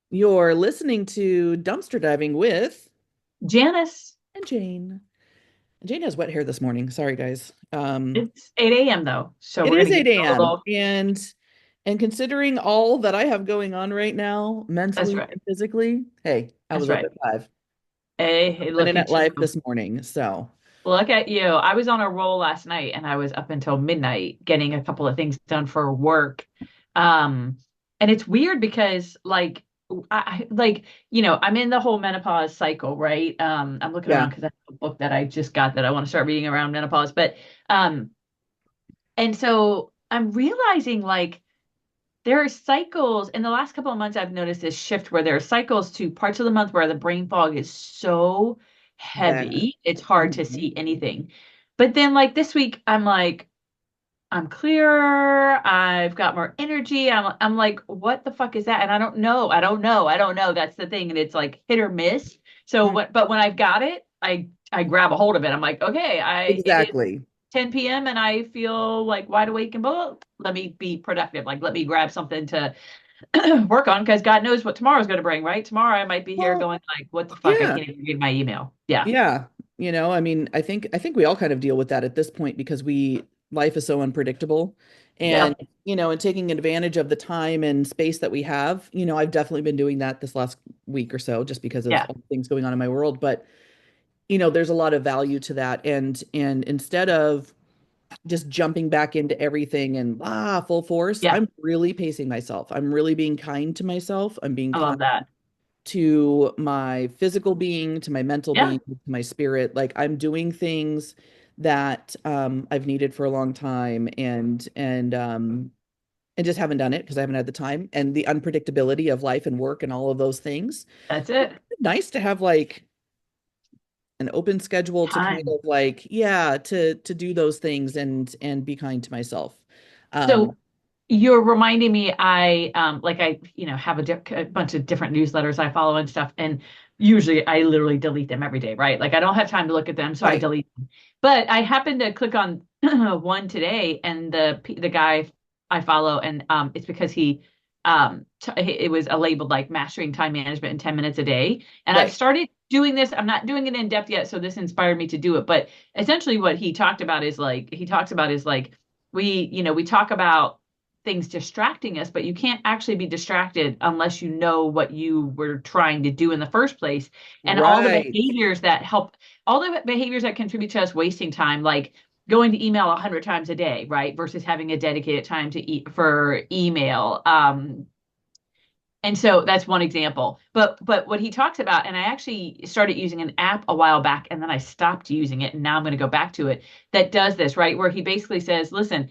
You're listening to Dumpster Diving with Janice, and Jane. And Jane has wet hair this morning. Sorry, guys. it's 8 a.m. though, so It we're is gonna give 8 it a a.m. little. And considering all that I have going on right now, That's mentally right. and physically, hey, I That's was up right. at 5, Hey, look running at at life you. this morning. So Look at you. I was on a roll last night and I was up until midnight getting a couple of things done for work. Um, and it's weird because I'm in the whole menopause cycle, right? I'm looking yeah, around because I have a book that I just got that I want to start reading around menopause. Um, and so I'm realizing there are cycles in the last couple of months. I've noticed this shift where there are cycles to parts of the month where the brain fog is so bad. heavy, it's hard to Mhm. see anything. But then, like this week, I'm clearer. I've got more energy. I'm like, what the fuck is that? And I don't know. I don't know. I don't know. That's the thing. And it's like hit or miss. But when I've got it, I grab a hold of it. I'm like, okay, it is Exactly. 10 p.m. and I feel like wide awake and blah. Let me be productive. Like, let me grab something to work on because God knows what tomorrow's going to bring, right? Tomorrow I might be here Well, going like, what the fuck? I yeah. can't even read my email. Yeah. Yeah, I mean, I think we all kind of deal with that at this point because we life is so unpredictable. And, Yep. and taking advantage of the time and space that we have, I've definitely been doing that this last week or so just because of Yeah. all the things going on in my world. But, there's a lot of value to that. And instead of just jumping back into everything and full force, Yeah. I'm really pacing myself. I'm really being kind to myself. I'm being I kind love that. to my physical being, to my mental Yeah. being, to my spirit. Like I'm doing things that I've needed for a long time and just haven't done it because I haven't had the time and the unpredictability of life and work and all of those things. That's It's it. nice to have like an open schedule to kind Time. of like, yeah, to do those things and be kind to myself. Um, So you're reminding me, have a bunch of different newsletters I follow and stuff, and usually I literally delete them every day, right? Like I don't have time to look at them, so I right. delete them. But I happened to click on one today, and the guy I follow, and it's because it was a labeled like mastering time management in 10 minutes a day, and I've Right. started doing this. I'm not doing it in depth yet, so this inspired me to do it. But essentially, what he talked about is like we talk about things distracting us, but you can't actually be distracted unless you know what you were trying to do in the first place. And Right. all the behaviors that contribute to us wasting time, like going to email 100 times a day, right? Versus having a dedicated time to eat for email. And so that's one example. But what he talks about, and I actually started using an app a while back, and then I stopped using it, and now I'm going to go back to it. That does this, right? Where he basically says, "Listen,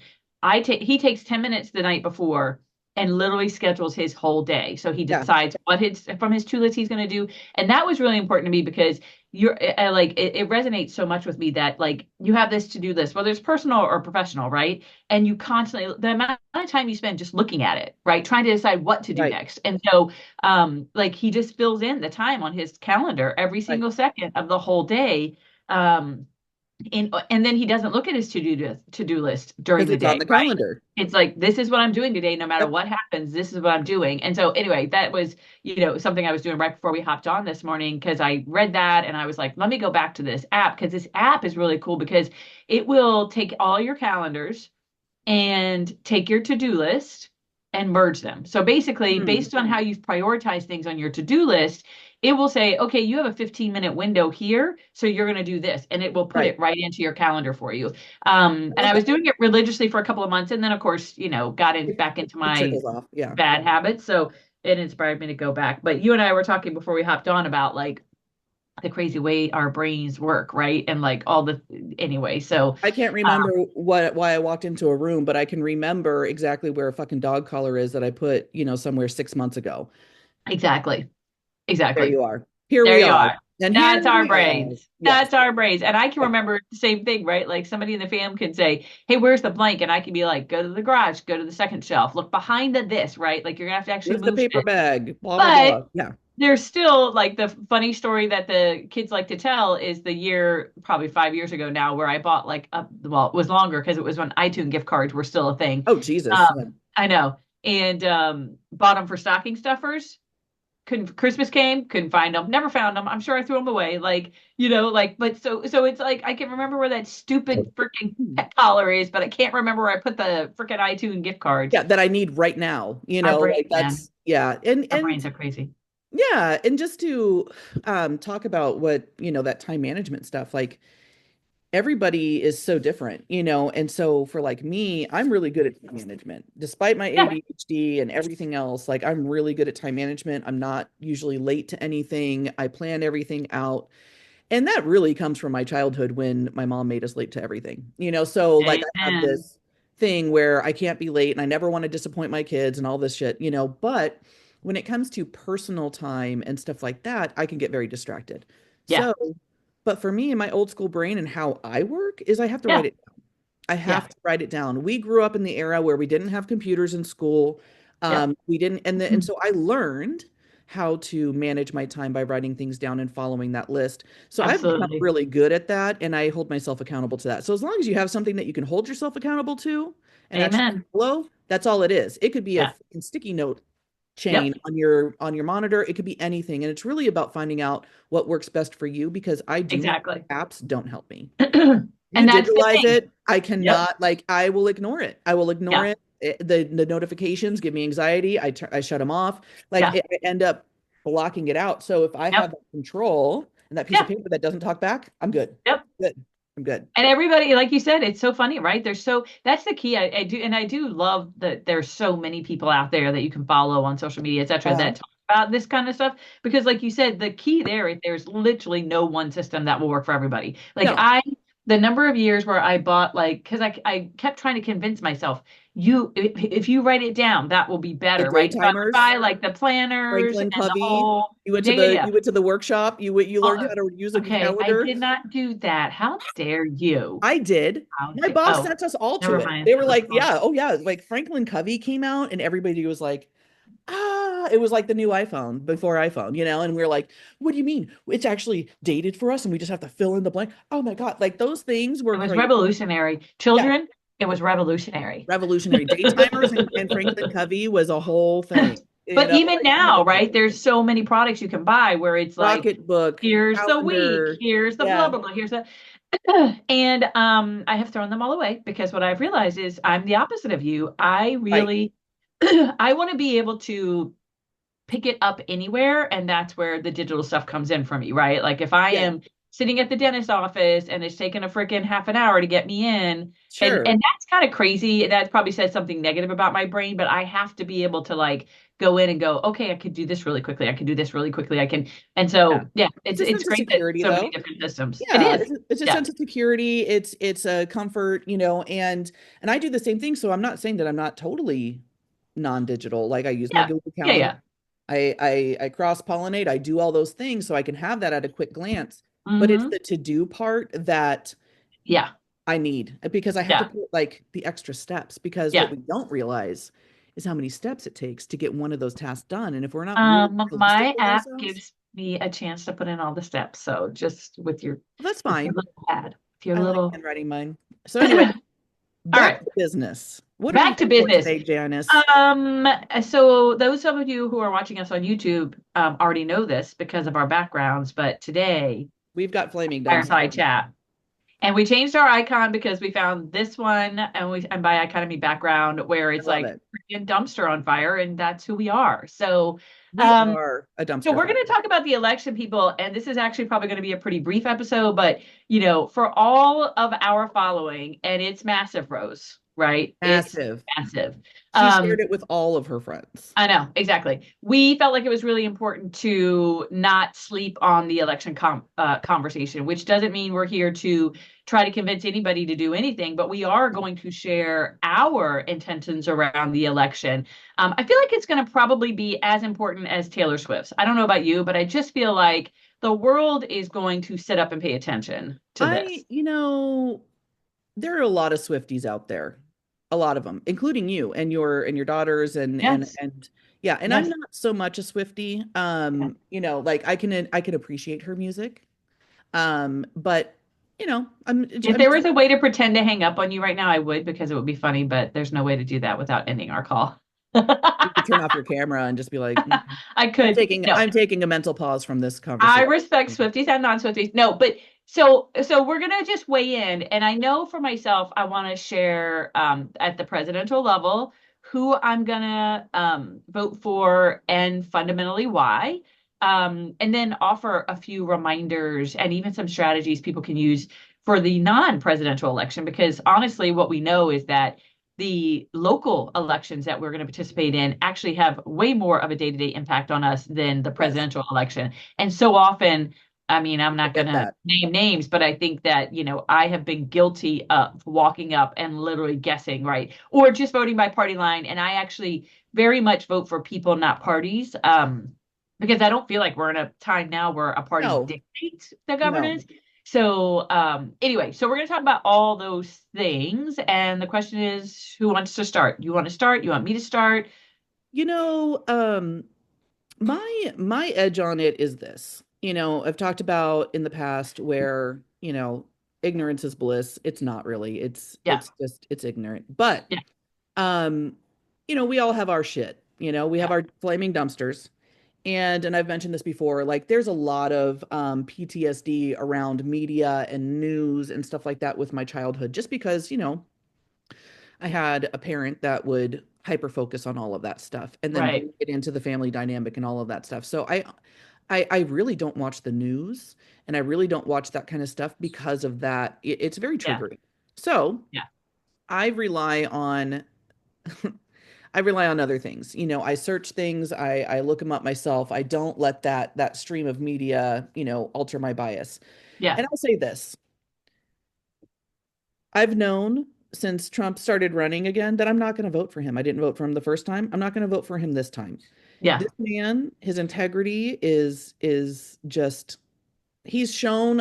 he takes 10 minutes the night before and literally schedules his whole day. So he Yeah. decides what his from his two lists he's going to do, and that was really important to me because it resonates so much with me that like you have this to do list, whether it's personal or professional, right? And you constantly the amount of time you spend just looking at it, right? Trying to decide what to do Right. next. And so like he just fills in the time on his calendar every Right. single second of the whole day. And then he doesn't look at his to-do list during Because the it's on day, the right? calendar. It's like this is what I'm doing today, no matter Yep. what happens, this is what I'm doing. And so anyway, that was, something I was doing right before we hopped on this morning because I read that and I was like, let me go back to this app because this app is really cool because it will take all your calendars and take your to-do list and merge them. So basically, Hmm. based on how you've prioritized things on your to-do list, it will say, okay, you have a 15-minute window here, so you're going to do this, and it will put Right. it right into your calendar for you. I And love I was that. doing it religiously for a couple of months, and then of course, got It, back into it my trickles off. Yeah. bad habits. So it inspired me to go back. But you and I were talking before we hopped on about like the crazy way our brains work, right? And like all the anyway. So I can't remember why I walked into a room, but I can remember exactly where a fucking dog collar is that I put, somewhere 6 months ago. exactly, There exactly. you are. Here There we you are. are. And here That's our we are. brains. Yes. That's our brains. And I can Right. remember the same thing, right? Like somebody in the fam can say, "Hey, where's the blank?" And I can be like, "Go to the garage, go to the second shelf, look behind the this," right? Like you're gonna have to actually Where's the move paper shit. bag? Blah, blah, But blah. Yeah. there's still like the funny story that the kids like to tell is the year, probably 5 years ago now, where I bought well, it was longer because it was when iTunes gift cards were still a thing. Oh, Jesus. Yeah. I know. And bought them for stocking stuffers couldn't Christmas came, couldn't find them, never found them. I'm sure I threw them away. Like, like, but so it's like I can remember where that stupid freaking pet collar is, but I can't remember where I put the freaking iTunes gift cards. Yeah, that I need right now, Our brain, like man, that's yeah. our brains are crazy. Yeah, and just to talk about what, that time management stuff, like everybody is so different, and so for like me, I'm really good at time management. Despite my Yeah, ADHD and everything else, like I'm really good at time management. I'm not usually late to anything. I plan everything out. And that really comes from my childhood when my mom made us late to everything. So like I have amen. this thing where I can't be late and I never want to disappoint my kids and all this shit, but when it comes to personal time and stuff like that, I can get very distracted. Yeah, So, but for me and my old school brain and how I work is I have to write yeah, it. I yeah. have to write it down. We grew up in the era where we didn't have computers in school. Yep. We didn't, and so I learned how to manage my time by writing things down and following that list. So I've become Absolutely. really good at that, and I hold myself accountable to that. So as long as you have something that you can hold yourself accountable to and actually Amen. follow, that's all it is. It could be a Yeah. fucking sticky note chain Yep. on your monitor. It could be anything, and it's really about finding out what works best for you because I do not Exactly. apps don't help me. You And that's the digitalize thing. it, I Yep. cannot, like, I will ignore it. I will ignore Yeah. it. The notifications give me anxiety. I shut them off. Like Yeah. I end up blocking it out. So if I have Yep. that control and that piece of Yeah. paper that doesn't talk back, I'm good. Yep. Good. I'm good. And everybody, like you said, it's so funny, right? That's the key. I do, and I do love that there's so many people out there that you can follow on social media, et cetera, Yeah. that talk about this kind of stuff. Because, like you said, the key there is there's literally no one system that will work for everybody. No. The number of years where I bought, like, because I kept trying to convince myself, if you write it down, that will be The better, day right? So I would timers, buy like the planners Franklin and the Covey. whole, You went to yeah, yeah, the yeah. you went to the workshop. You learned Uh, how to use a okay, I calendar. did not do that. How dare you? I did. My boss Oh, sent us all to never it. mind. They were That was like, fun. yeah, oh yeah, like Franklin Covey came out and everybody was like, it was like the new iPhone before iPhone, and we were like, what do you mean? It's actually dated for us and we just have to fill in the blank. Oh my God, like those things were It was crazy. revolutionary. Yeah, Children, it was revolutionary. revolutionary. Daytimers and Franklin Covey was a whole thing, But even like oh my now, right, God. there's so many products you can buy where it's like, Rocketbook, here's the week, calendar. here's the blah, Yeah, blah, blah, here's the, and I have thrown them all away because what I've realized is I'm the opposite of you. I right. really, I want to be able to pick it up anywhere, and that's where the digital stuff comes in for me, right? Like if I Yeah, am sitting at the dentist office and it's taking a freaking half an hour to get me in, and sure. that's kind of crazy. That probably says something negative about my brain, but I have to be able to like go in and go, okay, I could do this really quickly. I could do this really quickly. I can, and Yeah. so yeah, It's it's a it's sense of great that security so many though. different systems. It Yeah, is. it's a Yeah. sense of security. It's a comfort, and I do the same thing. So I'm not saying that I'm not totally non-digital. Like I use my Yeah. Google Yeah. Calendar. Yeah. I cross-pollinate. I do all those things so I can have that at a quick glance. But it's Hmm. the to-do part that Yeah. I need because I have to Yeah. put like the extra steps because what Yeah. we don't realize is how many steps it takes to get one of those tasks done. And if we're not really realistic My with app ourselves, gives me a chance to put in all the steps. So just well, that's with your fine. little pad, with your I like little. handwriting mine. So anyway, All back right, to business. What are we back to here for business. today, Janice? So those of you who are watching us on YouTube already know this because of our backgrounds, but today, We've got flaming fireside dumpster. chat. And we changed our icon because we found this one, and by icon I mean background, where I it's love like it. freaking dumpster on fire, and that's who we are. We Um, are a So dumpster we're going to fire. talk about the election, people, and this is actually probably going to be a pretty brief episode, but for all of our following, and it's massive, Rose, right? It's Massive. massive. She Um, shared it with all of her friends. I know, exactly. We felt like it was really important to not sleep on the election conversation, which doesn't mean we're here to try to convince anybody to do anything, but we are going to share our intentions around the election. I feel like it's going to probably be as important as Taylor Swift's. I don't know about you, but I just feel like the world is going to sit up and pay attention to I, this. you know, there are a lot of Swifties out there. A lot of them, including you and your daughters Yes, and yeah, and I'm yes. not so much a Swiftie. Like I can appreciate her music. But If I'm there was a way to pretend to hang up on you right now, I would because it would be funny, but there's no way to do that without ending our call. You could turn off your camera and just be like, I could. No, I'm taking a mental pause from this I conversation. respect Swifties and non-Swifties. No, but so we're gonna just weigh in, and I know for myself, I want to share at the presidential level who I'm gonna vote for and fundamentally why. And then offer a few reminders and even some strategies people can use for the non-presidential election, because honestly, what we know is that the local elections that we're going to participate in actually have way more of a day-to-day impact on us than the Yes, presidential election. And so often, I mean, I'm I not going get to that. name names, but I think that, I have been guilty of walking up and literally guessing, right? Or just voting by party line. And I actually very much vote for people, not parties. Because I don't feel like we're in a time now where a party No, dictates the no. governance. So, anyway, so we're going to talk about all those things. And the question is, who wants to start? You want to start? You want me to start? You know, my edge on it is this. I've talked about in the past where, ignorance is bliss. It's not really. Yeah, It's ignorant. But yeah, um, we all have our shit. We have yeah, our flaming dumpsters. And I've mentioned this before, like there's a lot of PTSD around media and news and stuff like that with my childhood, just because, I had a parent that would hyper focus on all of that stuff and then right. bring it into the family dynamic and all of that stuff. So I really don't watch the news and I really don't watch that kind of stuff because of that. It's very Yeah, triggering. So yeah, I rely on I rely on other things. I search things, I look them up myself. I don't let that stream of media, alter my bias. yeah, And I'll say this. I've known since Trump started running again that I'm not going to vote for him. I didn't vote for him the first time. I'm not going to vote for him this time. yeah, This man, his integrity is just he's shown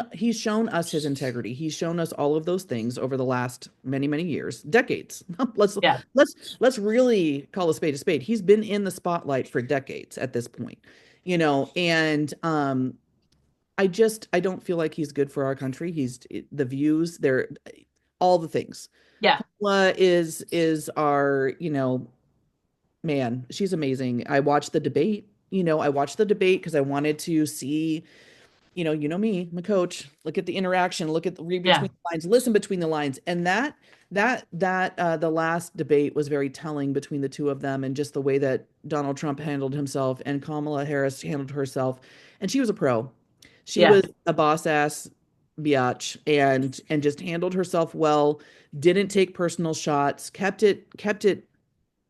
us his integrity. He's shown us all of those things over the last many, many years, decades. Let's yeah, let's really call a spade a spade. He's been in the spotlight for decades at this point. And I don't feel like he's good for our country. The views, they're all the things. yeah, Kamala is our, man, she's amazing. I watched the debate. I watched the debate because I wanted to see, me, I'm a coach. Look at the interaction, read yeah, between the lines, listen between the lines. And the last debate was very telling between the two of them and just the way that Donald Trump handled himself and Kamala Harris handled herself. And she was a pro. She yeah, was a boss ass biatch and just handled herself well, didn't take personal shots, kept it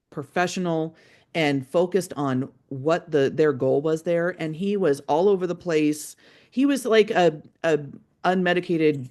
professional and focused on what their goal was there. And he was all over the place. He was like a unmedicated,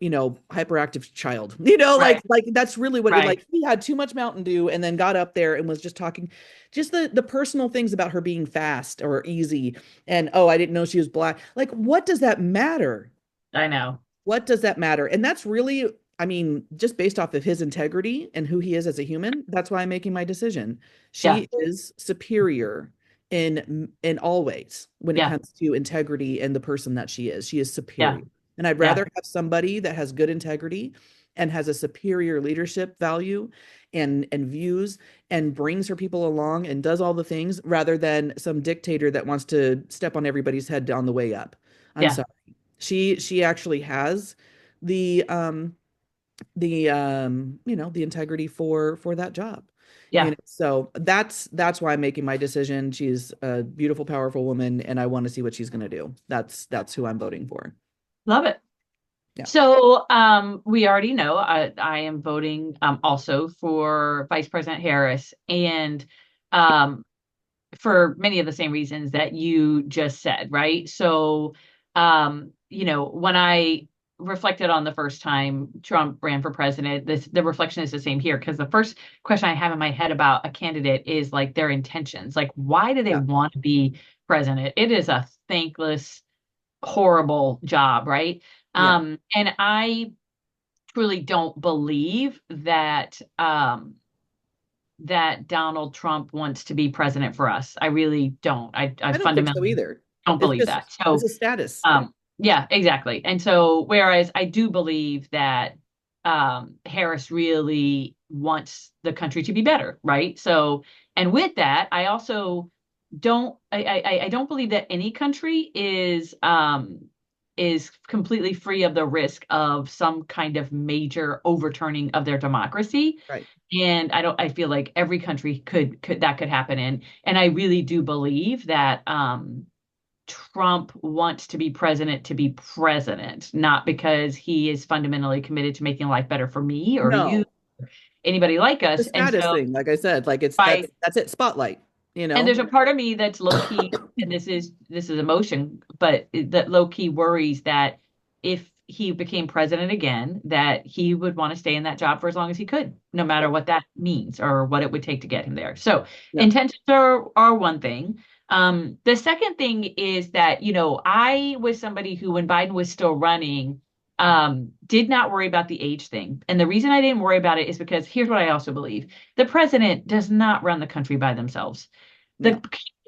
hyperactive child. right, Like that's really what it right. like. He had too much Mountain Dew and then got up there and was just talking just the personal things about her being fast or easy. And oh, I didn't know she was black. Like, what does that matter? I know. What does that matter? And that's really, I mean, just based off of his integrity and who he is as a human, that's why I'm making my decision. Yeah, She is superior in all ways when it yeah, comes to integrity and the person that she is. She is yeah, superior. And I'd yeah, rather have somebody that has good integrity and has a superior leadership value and views and brings her people along and does all the things rather than some dictator that wants to step on everybody's head on the way up. I'm yeah, sorry. She actually has the the integrity for that job. yeah. So that's why I'm making my decision. She's a beautiful, powerful woman, and I want to see what she's going to do. That's who I'm voting for. Love it. Yeah. So, we already know I am voting also for Vice President Harris, and um, for many of the same reasons that you just said, right? So, when I reflected on the first time Trump ran for president, the reflection is the same here, because the first question I have in my head about a candidate is like their intentions. Like, why do they Yeah. want to be president? It is a thankless, horrible job, right? Yeah. And I truly don't believe that Donald Trump wants to be president for us. I really don't. I I don't think so fundamentally either. don't believe that. It's So, a status. yeah, exactly. And so, whereas I do believe that Harris really wants the country to be better, right? So, and with that, I also I don't believe that any country is completely free of the risk of some kind of major overturning of their democracy. Right. And I feel like every country could that could happen in. And I really do believe that Trump wants to be president, not because he is fundamentally committed to making life better for me or you, No, anybody like the us. And status so thing, like I said, like it's by that's it. Spotlight, you and know? there's a part of me that's low key, and this is emotion, but that low key worries that if he became president again, that he would want to stay in that job for as long as he could, no matter Yep. what that means or what it would take to get him there. So Yep. intentions are one thing. The second thing is that, I was somebody who, when Biden was still running, did not worry about the age thing. And the reason I didn't worry about it is because here's what I also believe. The president does not run the country by themselves. the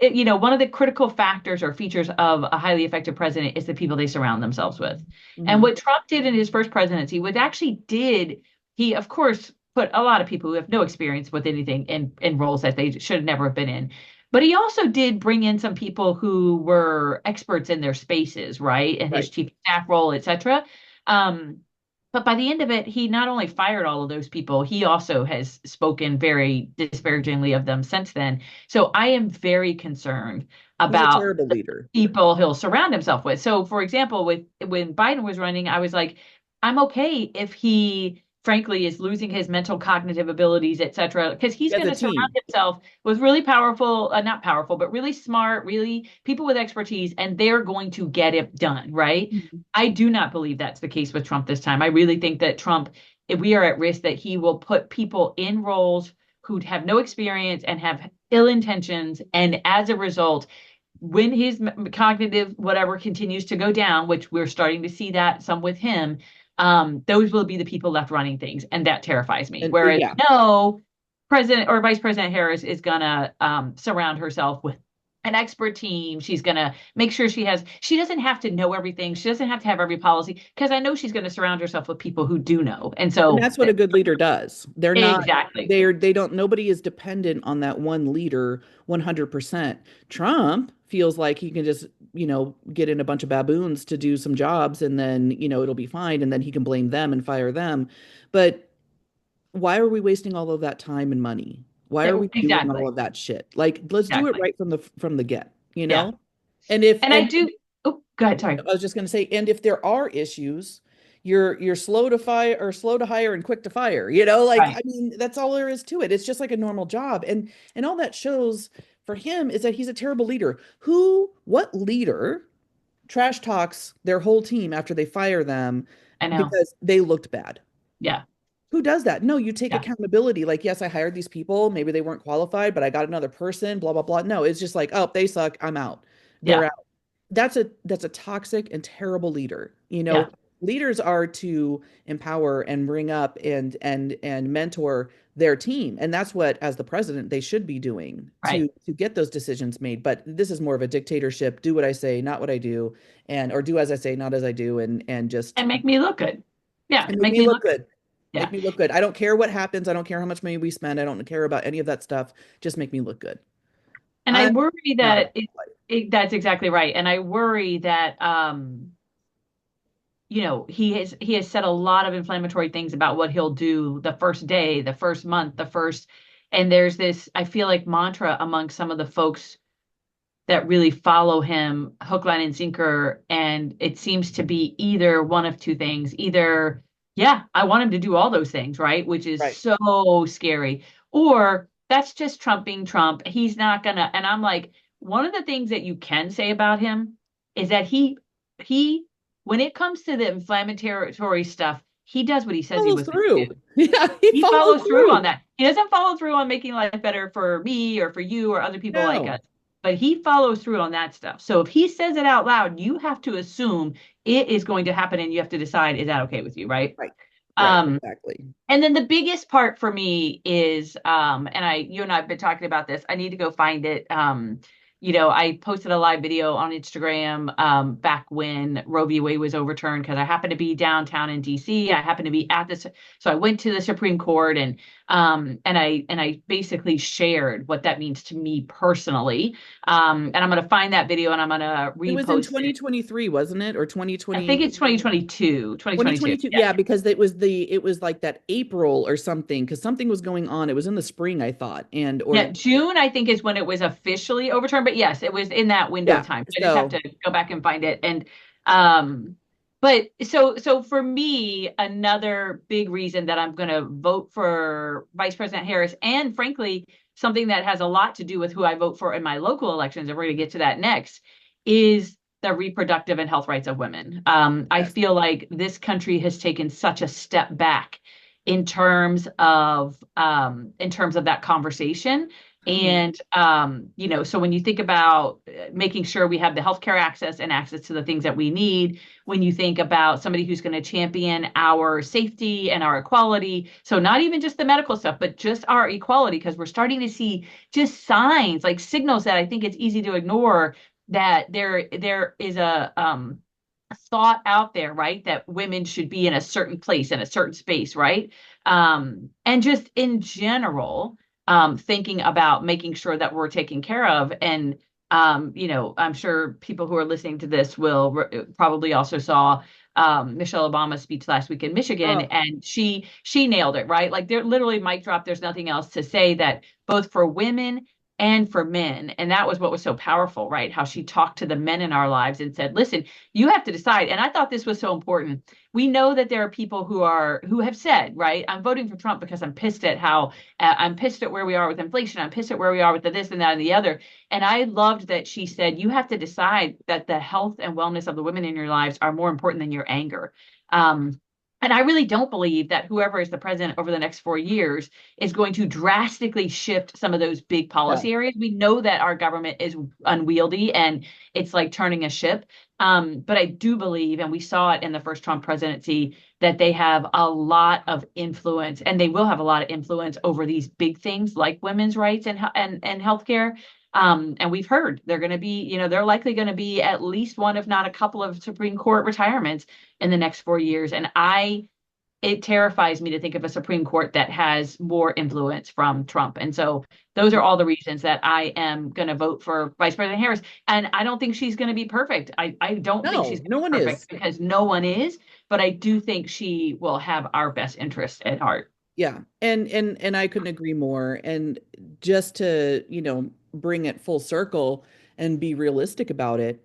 No. One of the critical factors or features of a highly effective president is the people they surround themselves with. And Hmm. what Trump did in his first presidency, what actually did, he of course put a lot of people who have no experience with anything in roles that they should never have been in. But he also did bring in some people who were experts in their spaces, right? And his Right. chief of staff role, et cetera. Um, but by the end of it, he not only fired all of those people, he also has spoken very disparagingly of them since then. So I am very concerned He's a about terrible the leader. people he'll surround himself with. So, for example, with when Biden was running, I was like, I'm okay if he frankly is losing his mental cognitive abilities, et cetera, because he's He has going a to surround team. himself with really powerful, not powerful, but really smart, really people with expertise, and they're going to get it done, right? Mhm. I do not believe that's the case with Trump this time. I really think that Trump, if we are at risk that he will put people in roles who have no experience and have ill intentions. And as a result, when his cognitive whatever continues to go down, which we're starting to see that some with him, those will be the people left running things. And that terrifies me. And Whereas, yeah. no, President or Vice President Harris is going to surround herself with an expert team. She's going to make sure she doesn't have to know everything. She doesn't have to have every policy because I know she's going to surround herself with people who do know. And And so, that's what a good leader does. They're not, exactly. they don't, nobody is dependent on that one leader 100%. Trump feels like he can just, get in a bunch of baboons to do some jobs and then, it'll be fine. And then he can blame them and fire them. But why are we wasting all of that time and money? Why are we doing all Exactly. of that shit? Like, let's do it Exactly. right from the get, you Yeah. know? And if And I do. Oh, go ahead. Sorry. I was just going to say, and if there are issues, you're slow to fire or slow to hire and quick to fire. Like Right. I mean, that's all there is to it. It's just like a normal job. And all that shows for him is that he's a terrible leader. What leader trash talks their whole team after they fire them I know. because they looked bad? Yeah. Who does that? No, you take Yeah. accountability. Like, yes, I hired these people. Maybe they weren't qualified, but I got another person, blah, blah, blah. No, it's just like, oh, they suck. I'm out. They're Yeah. out. That's a toxic and terrible leader. Yeah. Leaders are to empower and bring up and mentor their team. And that's what, as the president, they should be doing Right. to get those decisions made. But this is more of a dictatorship. Do what I say, not what I do, or do as I say, not as I do, and just And make me look good. Yeah. and make Make me me look look good. good. Make Yeah. me look good. I don't care what happens. I don't care how much money we spend. I don't care about any of that stuff. Just make me look good. And I I'm worry not that about life. that's exactly right. And I worry that, he has said a lot of inflammatory things about what he'll do the first day, the first month, and there's this, I feel like, mantra among some of the folks that really follow him hook, line, and sinker. And it seems to be either one of two things. Either, yeah, I want him to do all those things, right? Which is Right. so scary. Or that's just Trump being Trump. He's not gonna, and I'm like, one of the things that you can say about him is that he, when it comes to the inflammatory stuff, he does what he says he Follows was going to through. do. Yeah, he He follows follows through on through. that. He doesn't follow through on making life better for me or for you or other people like No. us, but he follows through on that stuff. So if he says it out loud, you have to assume it is going to happen and you have to decide, is that okay with you, right? Right. Right. Um, Exactly. and then the biggest part for me is, and you and I have been talking about this. I need to go find it. I posted a live video on Instagram back when Roe v. Wade was overturned because I happened to be downtown in DC. I happened to be at this, so I went to the Supreme Court and I basically shared what that means to me personally. And I'm going to find that video and I'm going to It was in repost it. 2023, wasn't it? Or I think 2020? it's 2022, 2022. 2022, Yeah. yeah, because it was like that April or something, because something was going on. It was in the spring, I thought, and or Yeah, June, I think, is when it was officially overturned. But yes, it was in that window of yeah. time. I just have So to go back and find it. And but so for me, another big reason that I'm gonna vote for Vice President Harris, and frankly, something that has a lot to do with who I vote for in my local elections, and we're gonna get to that next, is the reproductive and health rights of women. I yes. feel like this country has taken such a step back in terms of that conversation. Mhm. And so when you think about making sure we have the healthcare access and access to the things that we need, when you think about somebody who's going to champion our safety and our equality, so not even just the medical stuff, but just our equality, because we're starting to see just signs, like signals that I think it's easy to ignore, that there is a thought out there, right? That women should be in a certain place, in a certain space, right? And just in general, thinking about making sure that we're taken care of. And, I'm sure people who are listening to this will probably also saw Michelle Obama's speech last week in Michigan, Oh, and she nailed it, right? Like, they're literally mic drop. There's nothing else to say, that both for women and for men. And that was what was so powerful, right? How she talked to the men in our lives and said, listen, you have to decide. And I thought this was so important. We know that there are people who have said, right, I'm voting for Trump because I'm pissed at where we are with inflation. I'm pissed at where we are with the this and that and the other. And I loved that she said, you have to decide that the health and wellness of the women in your lives are more important than your anger. And I really don't believe that whoever is the president over the next 4 years is going to drastically shift some of those big no. policy areas. We know that our government is unwieldy and it's like turning a ship. But I do believe, and we saw it in the first Trump presidency, that they have a lot of influence, and they will have a lot of influence over these big things like women's rights and healthcare. And we've heard they're going to be, they're likely going to be at least one, if not a couple of Supreme Court retirements in the next 4 years. And it terrifies me to think of a Supreme Court that has more influence from Trump. And so those are all the reasons that I am going to vote for Vice President Harris. And I don't think she's going to be perfect. I don't think she's No, going no to be one is. perfect because no one is, but I do think she will have our best interest at heart. Yeah. And I couldn't agree more. And just to, bring it full circle and be realistic about it,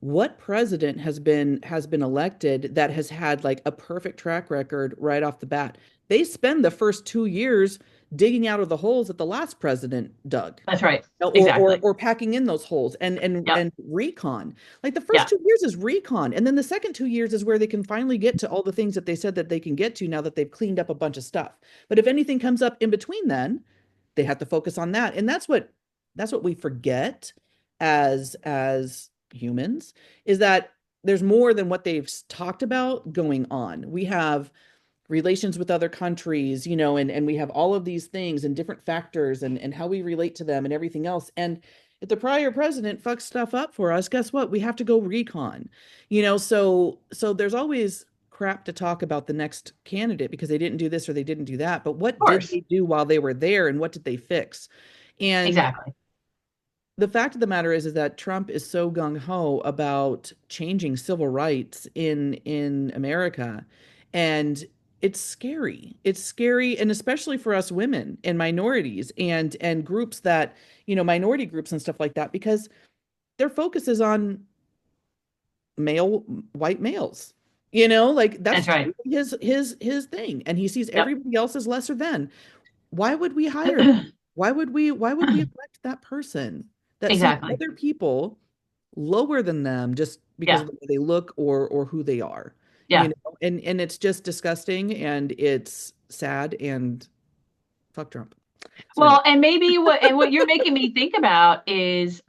what president has been elected that has had like a perfect track record right off the bat? They spend the first 2 years digging out of the holes that the last president dug. That's right. Or Exactly. packing in those holes Yep. and recon. Like the first Yeah. 2 years is recon, and then the second 2 years is where they can finally get to all the things that they said that they can get to now that they've cleaned up a bunch of stuff. But if anything comes up in between, then they have to focus on that, and that's what we forget as humans, is that there's more than what they've talked about going on. We have relations with other countries, and we have all of these things and different factors and how we relate to them and everything else. And if the prior president fucks stuff up for us, guess what? We have to go recon, so there's always crap to talk about the next candidate because they didn't do this or they didn't do that. But what Of did course. they do while they were there and what did they fix? And Exactly. the fact of the matter is that Trump is so gung-ho about changing civil rights in America, and it's scary. It's scary, and especially for us women and minorities and groups that, minority groups and stuff like that, because their focus is on male white males. Like that's That's right. totally his thing, and he sees Yep. everybody else as lesser than. Why would we hire them? Why would we elect that person that sees Exactly. other people lower than them just because Yeah. of the way they look or who they are? Yeah. And it's just disgusting and it's sad and fuck Trump. So anyway, Well, and maybe what you're making me think about is,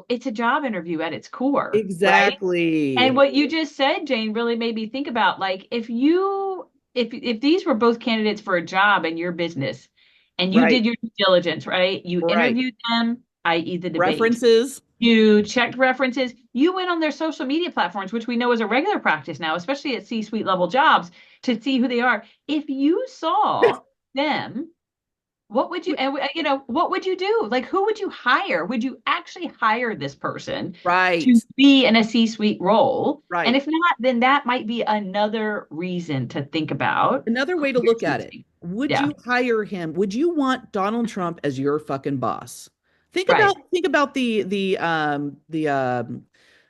it's a job interview at its core, right? And exactly. what you just said, Jane, really made me think about, like, if these were both candidates for a job in your business and you Right. did your due diligence, right? You Right. interviewed them, i.e. the debate. References. You checked references. You went on their social media platforms, which we know is a regular practice now, especially at C-suite level jobs, to see who they are. If you saw them, what would you, and what would you do? Like, who would you hire? Would you actually hire this person to Right. be in a C-suite role? And Right. if not, then that might be another reason to think about Another who way to you're look at it. choosing. Would Yeah, you hire him? Would you want Donald Trump as your fucking boss? right. Think about the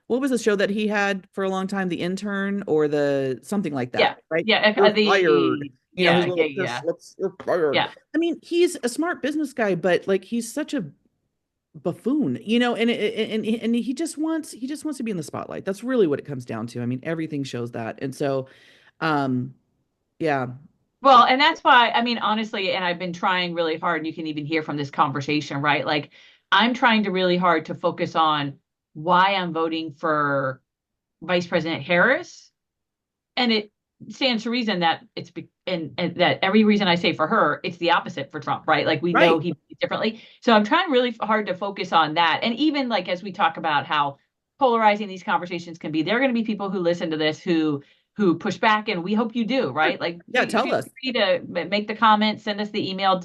what was the show that he had for a long time, The Intern or the something like Yeah, that, right? yeah. You're fired. You know, his Yeah, little yeah, you're fired. yeah. I mean, he's a smart business guy, but like he's such a buffoon, and he just wants to be in the spotlight. That's really what it comes down to. I mean, everything shows that. And so um yeah. Well, and that's why, I mean, honestly, and I've been trying really hard, and you can even hear from this conversation, right? Like, I'm trying to really hard to focus on why I'm voting for Vice President Harris. And it stands to reason that and that every reason I say for her, it's the opposite for Trump, right? Like, we know Right. he behaves differently. So I'm trying really hard to focus on that. And even like as we talk about how polarizing these conversations can be, there are going to be people who listen to this who push back, and we hope you do, Sure. right? Like, Yeah, tell feel us. free to make the comment, send us the email,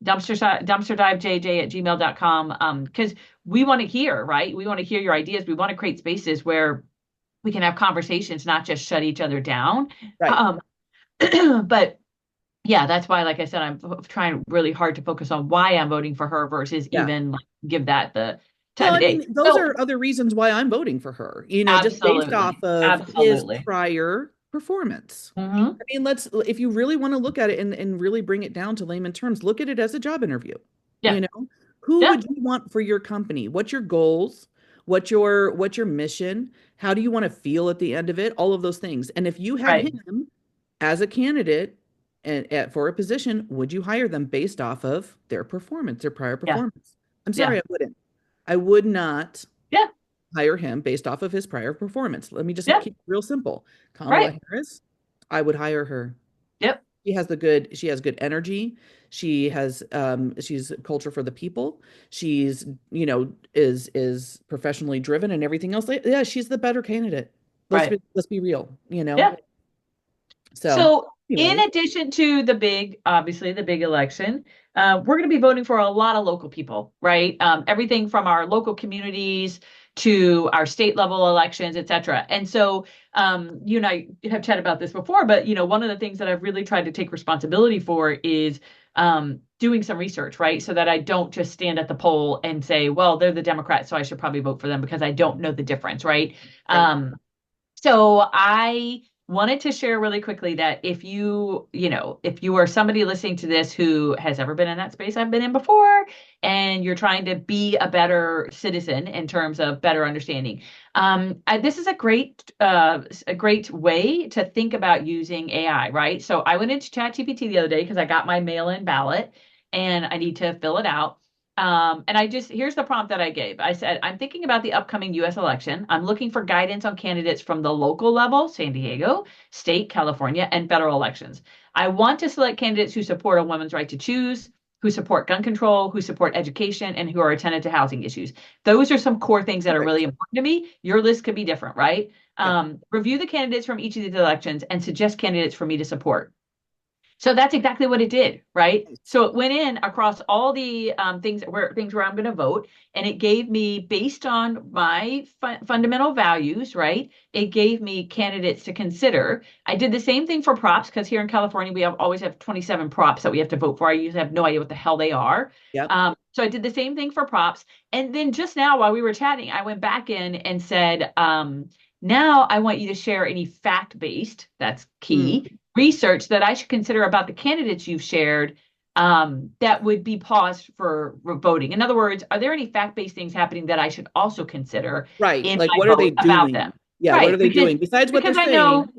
dumpsterdivejj at gmail.com. Because we want to hear, right? We want to hear your ideas. We want to create spaces where we can have conversations, not just shut each other down. Right. Um, but yeah, that's why, like I said, I'm trying really hard to focus on why I'm voting for her versus Yeah. even like give that the Well, time of I day. mean, those So are other reasons why I'm voting for her, just based off absolutely, of his absolutely. prior performance. Hmm. I mean, if you really want to look at it and really bring it down to layman terms, look at it as a job interview. Yeah, You know, who yeah, would you want for your company? What's your goals? What's your mission? How do you want to feel at the end of it? All of those things. And if you had right. him as a candidate for a position, would you hire them based off of their performance, their prior Yeah, performance? I'm yeah, sorry, I wouldn't. I would not yeah, hire him based off of his prior performance. Let me just yeah, keep it real simple. Kamala right. Harris, I would hire her. Yep, She has good energy. She's culture for the people. She's, is professionally driven and everything else. Yeah, she's the better candidate. right. Let's be real. Yeah. So So, in anyway, addition to obviously the big election, we're going to be voting for a lot of local people, right? Everything from our local communities to our state level elections, et cetera. And so, you and I have chatted about this before, but one of the things that I've really tried to take responsibility for is doing some research, right? So that I don't just stand at the poll and say, well, they're the Democrats, so I should probably vote for them because I don't know the difference, right? right. So I wanted to share really quickly that if you are somebody listening to this who has ever been in that space I've been in before, and you're trying to be a better citizen in terms of better understanding, this is a great way to think about using AI, right? So I went into ChatGPT the other day because I got my mail-in ballot and I need to fill it out. And here's the prompt that I gave. I said, I'm thinking about the upcoming US election. I'm looking for guidance on candidates from the local level, San Diego, state, California, and federal elections. I want to select candidates who support a woman's right to choose, who support gun control, who support education, and who are attentive to housing issues. Those are some core things that are really Perfect. important to me. Your list could be different, right? Yeah. Review the candidates from each of these elections and suggest candidates for me to support. So that's exactly what it did, right? Nice. So it went in across all the things where I'm going to vote, and it gave me, based on my fundamental values, right? It gave me candidates to consider. I did the same thing for props because here in California we always have 27 props that we have to vote for. I usually have no idea what the hell they are. Yep. So I did the same thing for props, and then just now while we were chatting, I went back in and said, now I want you to share any fact-based, that's Mm. key, research that I should consider about the candidates you've shared, that would be paused for voting. In other words, are there any fact-based things happening that I should also consider Right. in Like, my what are they vote about them? doing? Yeah, what are Right, they doing besides what they're because I know saying?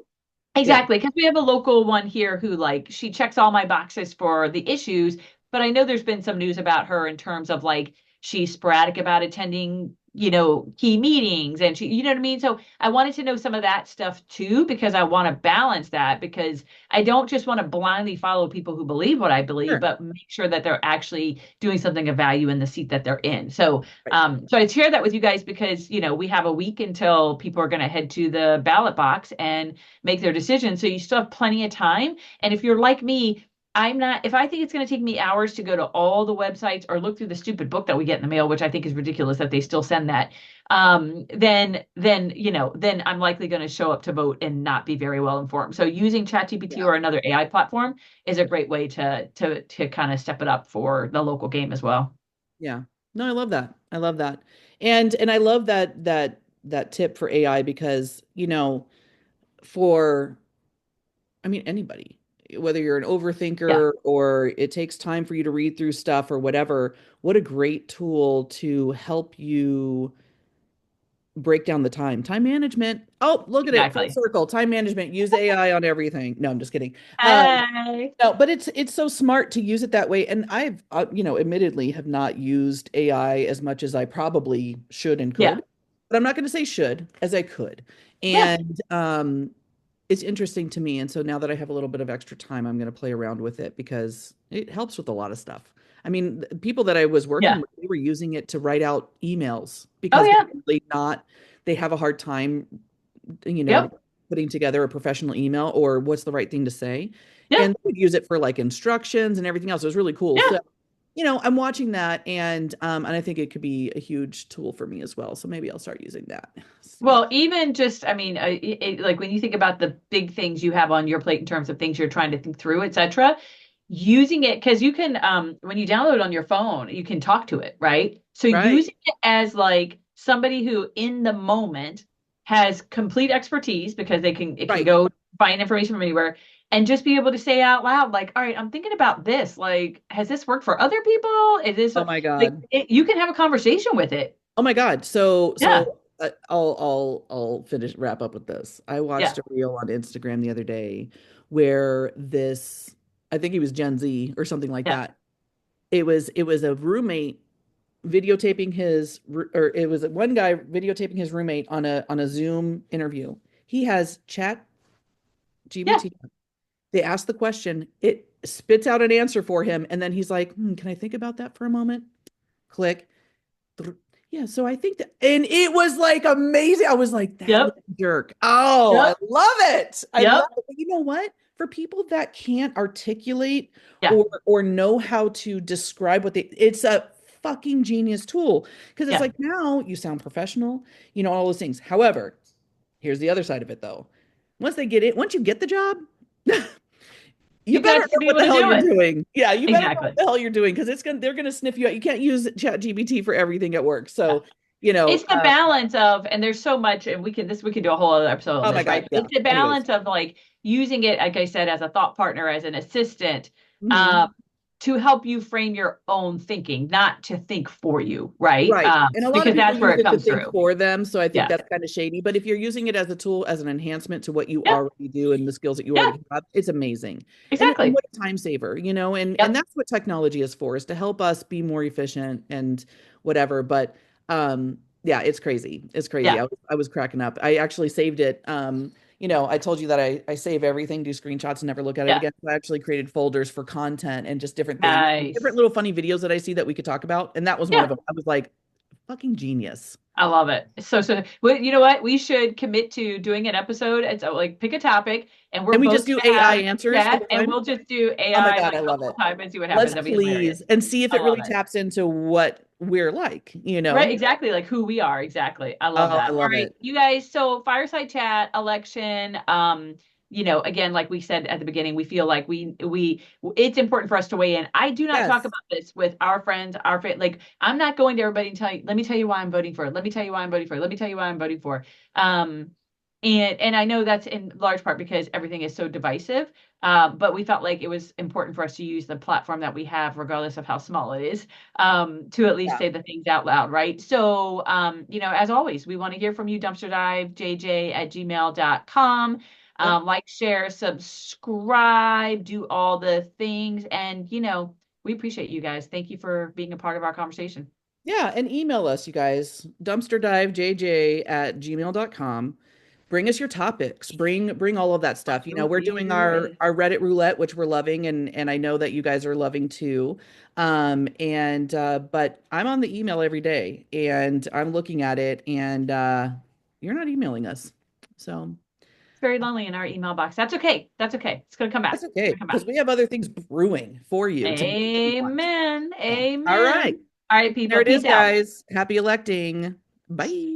Yeah. exactly, because we have a local one here who, like, she checks all my boxes for the issues, but I know there's been some news about her in terms of like she's sporadic about attending key meetings and you know what I mean? So I wanted to know some of that stuff too, because I want to balance that because I don't just want to blindly follow people who believe what I believe, Sure. but make sure that they're actually doing something of value in the seat that they're in. So, Right. so I share that with you guys because, we have a week until people are going to head to the ballot box and make their decision. So you still have plenty of time. And if you're like me, I'm not, if I think it's going to take me hours to go to all the websites or look through the stupid book that we get in the mail, which I think is ridiculous that they still send that, then I'm likely going to show up to vote and not be very well informed. So using ChatGPT Yeah. or another AI platform is a great way to kind of step it up for the local game as well. Yeah. No, I love that. I love that. And I love that tip for AI because, for I mean anybody, whether you're an Yeah, overthinker or it takes time for you to read through stuff or whatever, what a great tool to help you break down the time. Time management. Oh, look at it, full exactly. circle. Time management. Use AI on everything. No, I'm just kidding. Hey. No, but it's so smart to use it that way. And I've, admittedly have not used AI as much as I probably should and Yeah. could, but I'm not going to say should as I could. Yeah. And it's interesting to me. And so now that I have a little bit of extra time, I'm going to play around with it because it helps with a lot of stuff. I mean, the people that I was working Yeah. with, they were using it to write out emails Oh because yeah. they have a hard time, you know, Yep. putting together a professional email or what's the right thing to say. Yeah. And they would use it for like instructions and everything else. It was really cool. Yeah. So, I'm watching that and I think it could be a huge tool for me as well. So maybe I'll start using that. Yeah. Well, even just, I mean, like when you think about the big things you have on your plate in terms of things you're trying to think through, etc., using it because you can, when you download it on your phone, you can talk to it, right? So Right. using it as like somebody who in the moment has complete expertise because it can Right. go find information from anywhere and just be able to say out loud, like, all right, I'm thinking about this. Like, has this worked for other people? Is this Oh my like God. you can have a conversation with it? Oh my God. So Yeah. so I'll finish wrap up with this. I Yeah. watched a reel on Instagram the other day where this I think he was Gen Z or something like Yeah. that. It was a roommate videotaping or it was one guy videotaping his roommate on a Zoom interview. He has chat Yeah. GBT. They ask the question, it spits out an answer for him, and then he's like, can I think about that for a moment? Click. Yeah, so I think that, and it was like amazing. I was like, that Yep. little jerk. Oh, I Yep. love it. I love Yep. it. But you know what? For people that can't articulate Yeah. or know how to describe what it's a fucking genius tool because it's Yeah. like now you sound professional, all those things. However, here's the other side of it though. Once you get the job, you You better got to know be what able the to hell do you're it. doing. Yeah, you better know what Exactly. the hell you're doing because they're gonna sniff you out. You can't use Chat GPT for everything at work. Yeah. So, It's the balance of, and there's so much, and we can do a whole other episode on oh my this, right? God, But yeah. it's the Anyways. balance of like using it, like I said, as a thought partner, as an assistant, Hmm. um, to help you frame your own thinking, not to think for you, right? Right. And a lot of Because people that's where use it it to comes think through. for them. So I think Yeah. that's kind of shady. But if you're using it as a tool, as an enhancement to what you Yeah. already do and the skills that you Yeah. already have, it's amazing. And Exactly. what a time saver, and Yep. that's what technology is for, is to help us be more efficient and whatever. But yeah, it's crazy. It's crazy. Yeah. I was cracking up. I actually saved it. I told you that I save everything, do screenshots, and never look at it Yeah. again. So I actually created folders for content and just different things, different Nice. little funny videos that I see that we could talk about. And that was one of Yeah. them. I was like, fucking genius. I love it. So, well, you know what? We should commit to doing an episode. And so, like, pick a topic, and we're And we both just do gonna AI have answers the chat, whole and time. we'll just do Oh my AI God, like I the love whole it. time and see what happens. Let's That'd be hilarious. please and see if I it love really it. taps into what we're like, Exactly, like who we are. Exactly. I love Oh, I that. All love right, it. you guys. So, fireside chat, election. Again, like we said at the beginning, we feel like it's important for us to weigh in. I do not talk Yes. about this with our friends, like I'm not going to everybody and tell you, let me tell you why I'm voting for it. Let me tell you why I'm voting for it. Let me tell you why I'm voting for. Um, and I know that's in large part because everything is so divisive. But we felt like it was important for us to use the platform that we have, regardless of how small it is, to at least Yeah. say the things out loud, right? So, as always, we want to hear from you, dumpsterdivejj@gmail.com. Yep. Like, share, subscribe, do all the things. And, we appreciate you guys. Thank you for being a part of our conversation. Yeah, and email us, you guys. Dumpsterdivejj@gmail.com. Bring us your topics. Bring all of that stuff. You know, we're Absolutely doing do. our Reddit roulette, which we're loving, and I know that you guys are loving too. And but I'm on the email every day and I'm looking at it and you're not emailing us. So It's very lonely in our email box. That's okay. That's okay. It's gonna come back. that's It's okay gonna come because back. we have other things brewing for you to make you want. Amen. So, all right. Amen. All right, There people. it is, Peace out. guys. Happy electing. Bye.